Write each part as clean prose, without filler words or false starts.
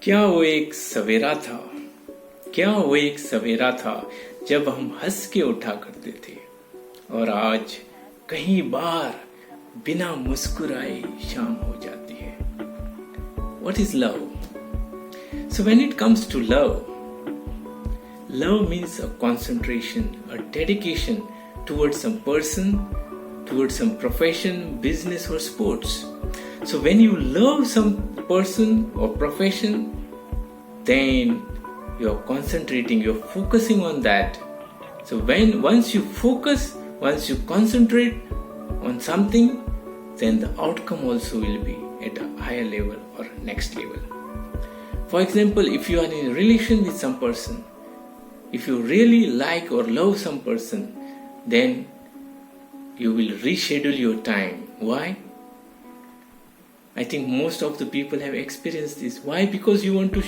क्या वो एक सवेरा था, क्या वो एक सवेरा था जब हम हंस के उठा करते थे और आज कहीं बार बिना मुस्कुराए शाम हो जाती है. What is love? So when it comes to love, love means a concentration, a dedication towards some person, towards some profession, business or sports. So when you love some person or profession, then you're concentrating, you're focusing on that. So once you focus, once you concentrate on something, then the outcome also will be at a higher level or next level. For example, if you are in a relation with some person, if you really like or love some person, then you will reschedule your time. Why? I think most of the people have experienced this. Why? Because you want to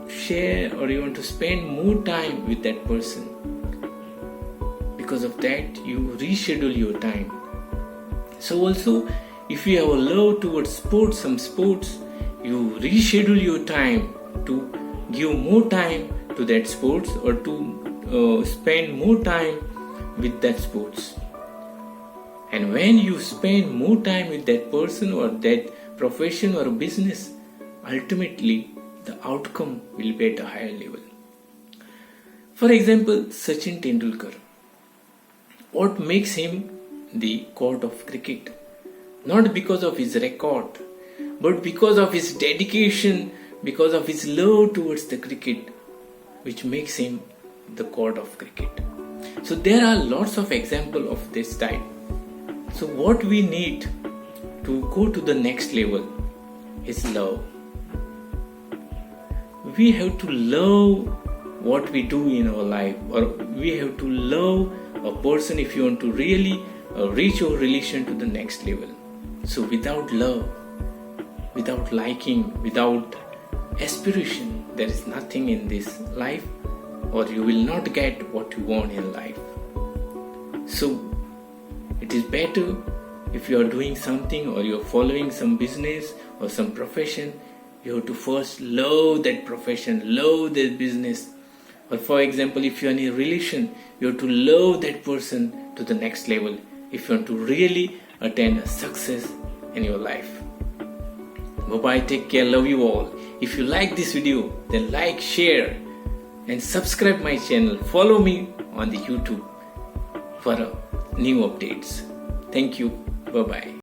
share or you want to spend more time with that person. Because of that, you reschedule your time. So also, if you have a love towards sports, some sports, you reschedule your time to give more time to that sports or to spend more time with that sports. And when you spend more time with that person or that profession or business, ultimately the outcome will be at a higher level. For example, Sachin Tendulkar. What makes him the god of cricket? Not because of his record, but because of his dedication, because of his love towards the cricket, which makes him the god of cricket. So there are lots of examples of this type. So what we need to go to the next level is love. We have to love what we do in our life, or we have to love a person if you want to really reach your relation to the next level. So without love, without liking, without aspiration, there is nothing in this life, or you will not get what you want in life. So it is better if you are doing something or you are following some business or some profession, you have to first love that profession, love that business. Or for example, if you are in a relation, you have to love that person to the next level if you want to really attain a success in your life. Bye-bye, take care, love you all. If you like this video, then like, share and subscribe my channel. Follow me on the YouTube for new updates. Thank you. Bye-bye.